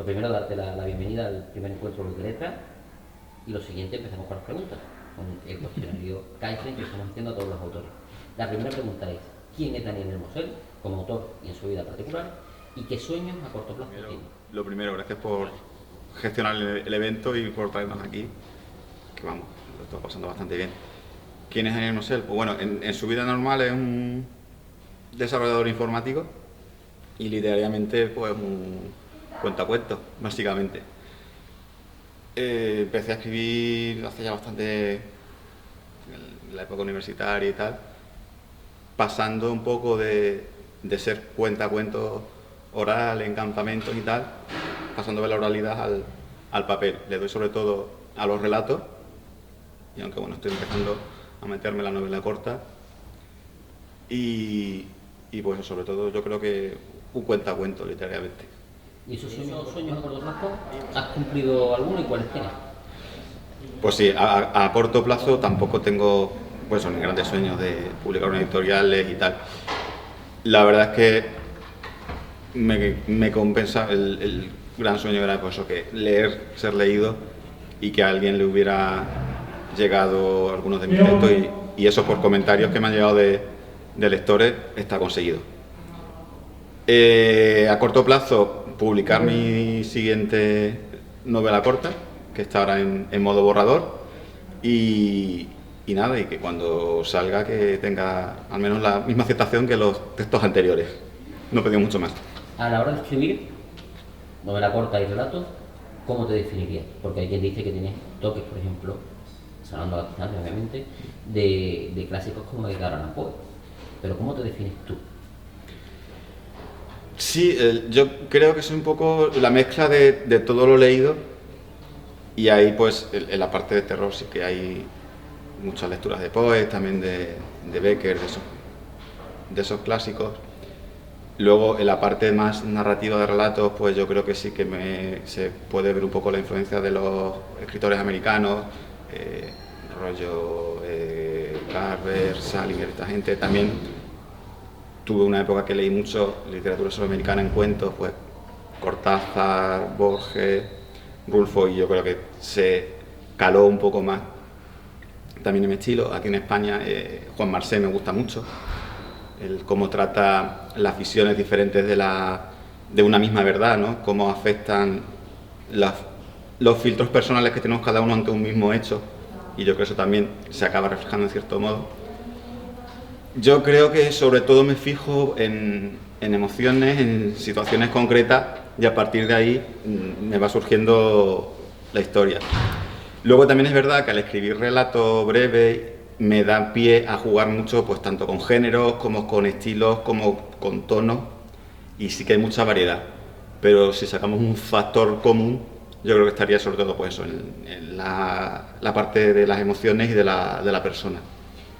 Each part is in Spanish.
primero, darte la bienvenida al primer encuentro de Letras y lo siguiente, empezamos con las preguntas, con el cuestionario Kaizen que estamos haciendo a todos los autores. La primera pregunta es, ¿quién es Daniel Hermosel como autor y en su vida particular? ¿Y qué sueños a corto plazo tiene? Lo primero, gracias por gestionar el evento y por traernos aquí, que vamos, lo estoy pasando bastante bien. ¿Quién es Daniel Hermosel? Pues bueno, en su vida normal es un desarrollador informático y literariamente pues un cuentacuentos, básicamente. Empecé a escribir hace ya bastante, en la época universitaria y tal, pasando un poco de ser cuentacuentos oral en campamentos y tal, pasando de la oralidad al papel. Le doy sobre todo a los relatos, y aunque bueno, estoy empezando a meterme en la novela corta, y pues sobre todo yo creo que un cuentacuentos literariamente. ¿Y esos sueños a corto plazo has cumplido alguno y cuáles tienes? Pues sí, a corto plazo tampoco tengo pues ni grandes sueños de publicar unas editoriales y tal. La verdad es que me compensa, el gran sueño era pues eso, que leer, ser leído y que a alguien le hubiera llegado algunos de mis textos y eso por comentarios que me han llegado de lectores está conseguido. A corto plazo publicar mi siguiente novela corta, que está ahora en modo borrador, y nada, y que cuando salga que tenga al menos la misma aceptación que los textos anteriores. No he pedido mucho más. A la hora de escribir, novela corta y relatos, ¿cómo te definirías? Porque hay quien dice que tienes toques, por ejemplo, salvando la distancia obviamente, de clásicos como Edgar Allan Poe. Pero ¿cómo te defines tú? Sí, yo creo que es un poco la mezcla de todo lo leído y ahí pues en la parte de terror sí que hay muchas lecturas de Poe, también de Becker, de esos clásicos. Luego en la parte más narrativa de relatos pues yo creo que sí que se puede ver un poco la influencia de los escritores americanos, rollo Carver, Salinger, esta gente. También tuve una época que leí mucho literatura sudamericana en cuentos, pues Cortázar, Borges, Rulfo, y yo creo que se caló un poco más también en mi estilo. Aquí en España Juan Marsé me gusta mucho, el cómo trata las visiones diferentes de una misma verdad, ¿no? Cómo afectan los filtros personales que tenemos cada uno ante un mismo hecho, y yo creo que eso también se acaba reflejando en cierto modo. Yo creo que sobre todo me fijo en emociones, en situaciones concretas, y a partir de ahí me va surgiendo la historia. Luego también es verdad que al escribir relatos breves me da pie a jugar mucho, pues tanto con géneros como con estilos, como con tonos, y sí que hay mucha variedad. Pero si sacamos un factor común, yo creo que estaría sobre todo pues eso, en la parte de las emociones y de la persona.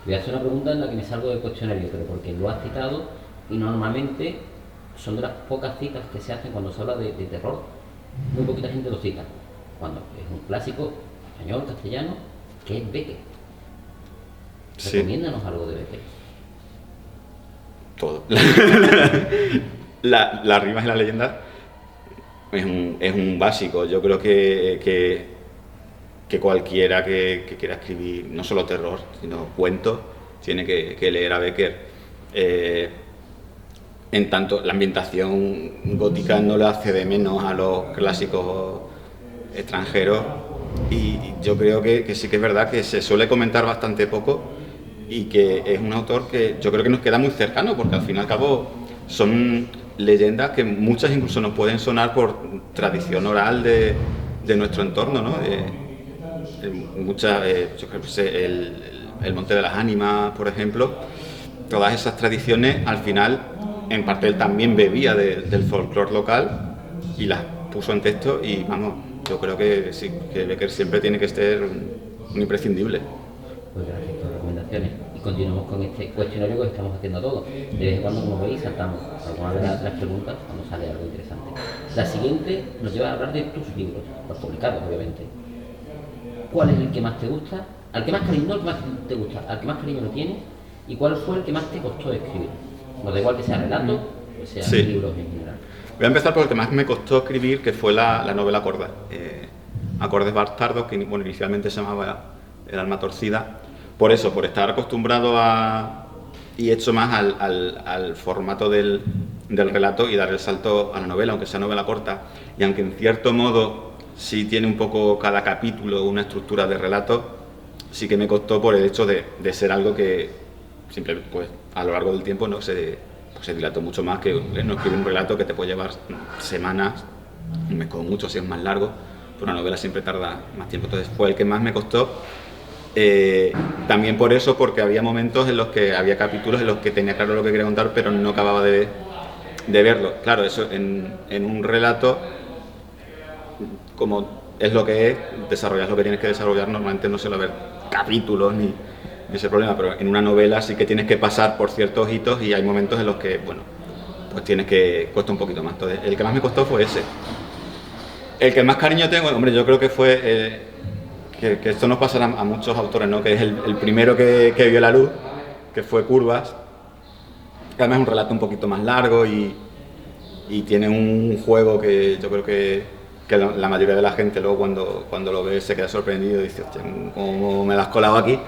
Voy a hacer una pregunta en la que me salgo del cuestionario, pero porque lo has citado y normalmente son de las pocas citas que se hacen cuando se habla de terror. Muy poquita gente lo cita. Cuando es un clásico español, castellano, que es Becker. Sí. Recomiéndanos algo de Becker. Todo. Las rimas y la leyenda es un básico. Yo creo que cualquiera que quiera escribir no solo terror, sino cuentos, tiene que leer a Becker. En tanto, la ambientación gótica no le hace de menos a los clásicos extranjeros, y yo creo que sí que es verdad que se suele comentar bastante poco y que es un autor que yo creo que nos queda muy cercano, porque al fin y al cabo son leyendas que muchas incluso nos pueden sonar por tradición oral de nuestro entorno, ¿no? Muchas, yo creo que el Monte de las Ánimas, por ejemplo, todas esas tradiciones al final en parte él también bebía del folclore local y las puso en texto, y vamos, yo creo que sí, que Becker siempre tiene que ser un imprescindible. Pues gracias por las recomendaciones y continuamos con este cuestionario que estamos haciendo a todos. De vez en cuando, como veis, saltamos algunas de las preguntas cuando sale algo interesante. La siguiente nos lleva a hablar de tus libros, los publicados obviamente. ¿Cuál es el que más te gusta? Al que más cariño, no el que más te gusta, al que más cariño lo tienes, y cuál fue el que más te costó escribir. No da igual que sea relato, que sean libros en general. Voy a empezar por el que más me costó escribir, que fue la novela Acordes. Acordes Bastardos, que bueno, inicialmente se llamaba El alma torcida. Por eso, por estar acostumbrado y hecho más al formato del relato y dar el salto a la novela, aunque sea novela corta, y aunque en cierto modo sí tiene un poco cada capítulo una estructura de relato, sí que me costó por el hecho de ser algo que simplemente, pues, a lo largo del tiempo no se dilató mucho más que no escribir un relato que te puede llevar semanas, un mes como mucho, si es más largo, pero una novela siempre tarda más tiempo. Entonces fue el que más me costó. También por eso, porque había momentos en los que había capítulos en los que tenía claro lo que quería contar, pero no acababa de verlo. Claro, eso en un relato, como es lo que es, desarrollas lo que tienes que desarrollar, normalmente no suele haber capítulos ni ese problema, pero en una novela sí que tienes que pasar por ciertos hitos y hay momentos en los que, bueno, pues cuesta un poquito más. Entonces, el que más me costó fue ese. El que más cariño tengo, hombre, yo creo que fue que esto nos pasará a muchos autores, ¿no? Que es el primero que vio la luz, que fue Curvas, que además es un relato un poquito más largo y tiene un juego que yo creo que la mayoría de la gente luego cuando lo ve se queda sorprendido y dice, hostia, ¿cómo me la has colado aquí?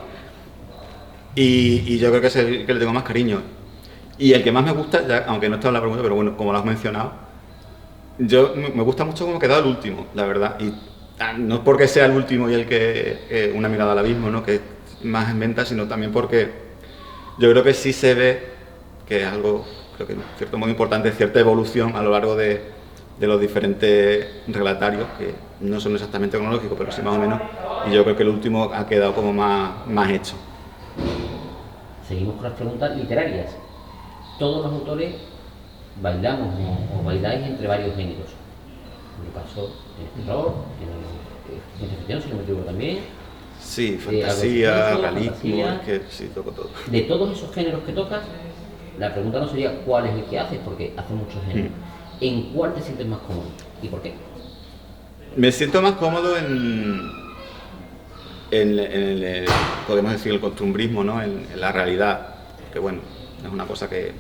Y yo creo que es el que le tengo más cariño. Y el que más me gusta, ya, aunque no está en la pregunta, pero bueno, como lo has mencionado, me gusta mucho cómo ha quedado el último, la verdad. Y no es porque sea el último y el que una mirada al abismo, ¿no? Que es más en venta, sino también porque yo creo que sí se ve que es algo, creo que en cierto modo importante, cierta evolución a lo largo de los diferentes relatarios, que no son exactamente cronológicos, pero sí más o menos. Y yo creo que el último ha quedado como más hecho. Seguimos con las preguntas literarias. Todos los autores bailamos o bailáis entre varios géneros. En mi caso, en terror, en ciencia ficción, si no me equivoco también. Sí, fantasía, realismo, fantasía. es que sí, toco todo. De todos esos géneros que tocas, la pregunta no sería cuál es el que haces, porque haces muchos géneros. ¿En cuál te sientes más cómodo? ¿Y por qué? Me siento más cómodo en podemos decir, el costumbrismo, ¿no? En la realidad, que bueno, es una cosa que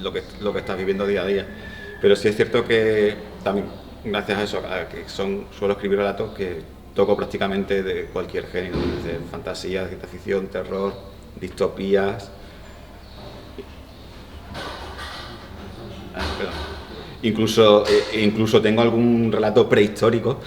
lo que estás viviendo día a día. Pero sí es cierto que también, gracias a eso, a que suelo escribir relatos que toco prácticamente de cualquier género, desde fantasía, ciencia ficción, terror, distopías. Incluso tengo algún relato prehistórico.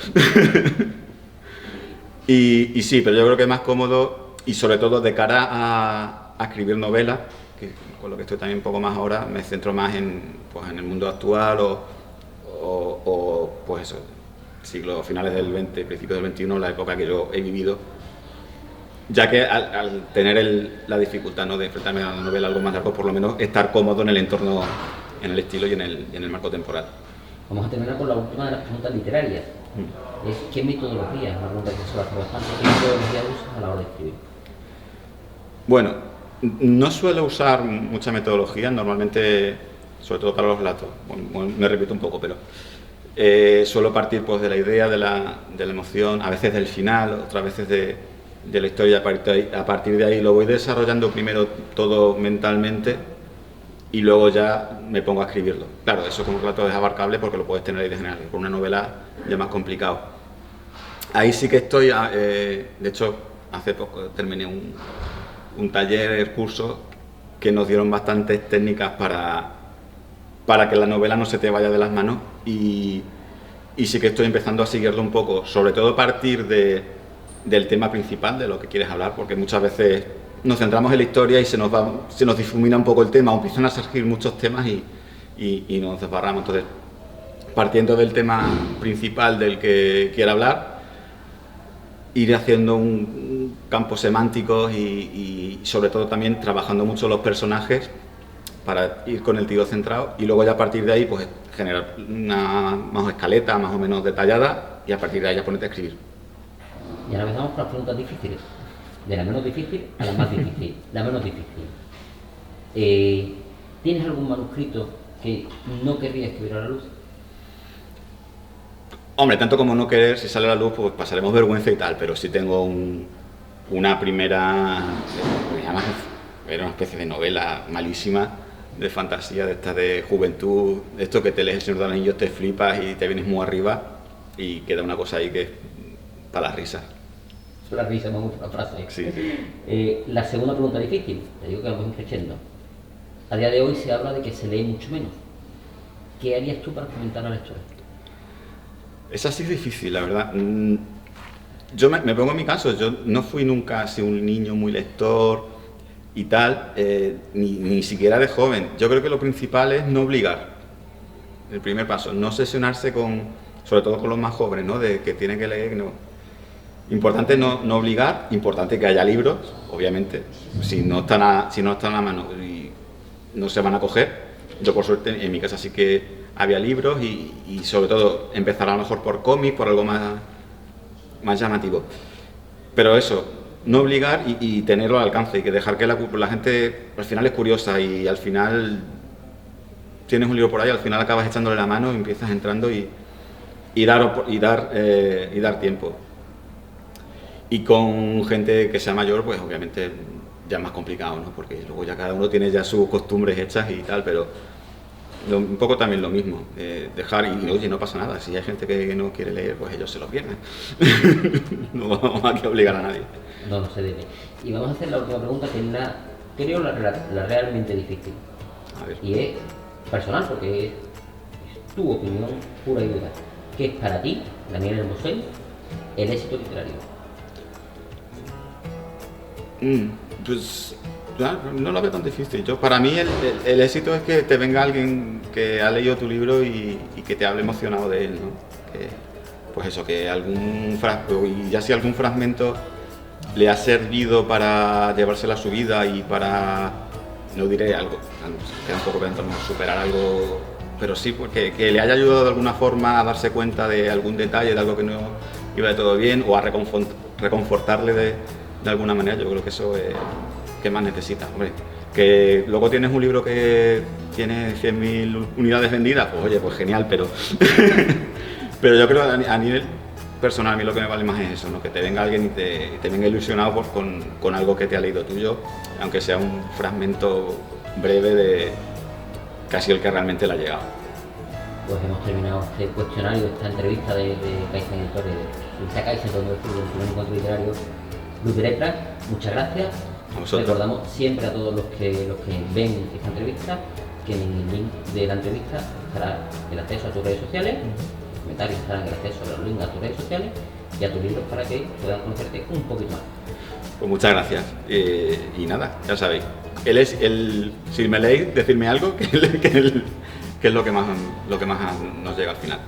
y sí, pero yo creo que es más cómodo, y sobre todo de cara a escribir novelas, que con lo que estoy también un poco más ahora, me centro más en el mundo actual o pues eso, finales del 20, principios del 21, la época que yo he vivido, ya que al tener la dificultad, ¿no?, de enfrentarme a una novela algo más largo, por lo menos estar cómodo en el entorno, en el estilo y en el marco temporal. Vamos a terminar con la última de las preguntas literarias. Es ¿qué metodología? Es una pregunta que se suele hacer bastante. ¿Qué metodología usas a la hora de escribir? Bueno, no suelo usar mucha metodología, normalmente, sobre todo para los relatos. Bueno, me repito un poco, pero suelo partir pues de la idea, de la emoción, a veces del final, otras veces de la historia. A partir de ahí lo voy desarrollando primero todo mentalmente y luego ya me pongo a escribirlo. Claro, eso con un relato es abarcable porque lo puedes tener ahí de general, con una novela ya más complicado. Ahí sí que estoy, de hecho, hace poco terminé un taller, curso, que nos dieron bastantes técnicas para que la novela no se te vaya de las manos y sí que estoy empezando a seguirlo un poco, sobre todo a partir del tema principal, de lo que quieres hablar, porque muchas veces nos centramos en la historia y se nos difumina un poco el tema, o empiezan a surgir muchos temas y nos desbarramos. Entonces, partiendo del tema principal del que quiera hablar, ir haciendo un campo semántico y sobre todo también trabajando mucho los personajes para ir con el tiro centrado y luego ya a partir de ahí pues generar una más escaleta más o menos detallada y a partir de ahí ya ponerte a escribir. Y ahora empezamos con las preguntas difíciles, de la menos difícil a la más difícil. La menos difícil. ¿Tienes algún manuscrito que no querrías que viera la luz? Hombre, tanto como no querer, si sale a la luz, pues pasaremos vergüenza y tal, pero sí tengo una primera, además era una especie de novela malísima, de fantasía, de esta de juventud, esto que te lees El Señor de los Anillos, te flipas y te vienes muy arriba y queda una cosa ahí que es para las risas. La risa me gusta la frase. Sí. La segunda pregunta difícil, te digo que vamos creciendo. A día de hoy se habla de que se lee mucho menos. ¿Qué harías tú para fomentar la lectura? Esa sí es difícil, la verdad. Yo me pongo en mi caso, yo no fui nunca así un niño muy lector y tal, ni siquiera de joven. Yo creo que lo principal es no obligar. El primer paso, no obsesionarse sobre todo con los más jóvenes, ¿no? De que tienen que leer, que no. Importante no obligar, importante que haya libros, obviamente. Si no están a la mano y no se van a coger. Yo por suerte en mi casa sí que había libros y sobre todo empezar a lo mejor por cómics, por algo más llamativo. Pero eso, no obligar y tenerlo al alcance y que dejar que la gente al final es curiosa y al final tienes un libro por ahí, al final acabas echándole la mano, empiezas entrando y dar tiempo. Y con gente que sea mayor, pues obviamente ya es más complicado, ¿no? Porque luego ya cada uno tiene ya sus costumbres hechas y tal, pero un poco también lo mismo, dejar y oye, no pasa nada, si hay gente que no quiere leer, pues ellos se lo pierden. No vamos a que obligar a nadie. No se debe. Y vamos a hacer la última pregunta, que es creo la realmente difícil. A ver. Y es personal, porque es tu opinión pura y dura. ¿Qué es para ti, Daniel Hermosell, el éxito literario? Pues no lo veo tan difícil. Para mí el éxito es que te venga alguien que ha leído tu libro y que te hable emocionado de él, ¿no? Pues eso, que algún fragmento le ha servido para llevársela a su vida y para, no diré algo, queda un poco lento, superar algo, pero sí, porque que le haya ayudado de alguna forma a darse cuenta de algún detalle, de algo que no iba de todo bien, o a reconfortarle de alguna manera. Yo creo que eso es que más necesitas, hombre. Que luego tienes un libro que tiene 100.000 unidades vendidas, pues oye, pues genial, pero pero yo creo que a nivel personal a mí lo que me vale más es eso, ¿no? Que te venga alguien y te venga ilusionado pues, con algo que te ha leído tuyo, aunque sea un fragmento breve de casi el que realmente le ha llegado. Pues hemos terminado este cuestionario, esta entrevista de Kaizen Editores, de Isa Kaizen, donde es el encuentro literario Club de Letras. Muchas gracias. Recordamos siempre a todos los que ven esta entrevista que en el link de la entrevista estará el acceso a tus redes sociales, los comentarios estarán el acceso a los links a tus redes sociales y a tus libros para que puedan conocerte un poquito más. Pues muchas gracias. Y nada, ya sabéis. Si me leéis, decidme algo que es lo que más nos llega al final.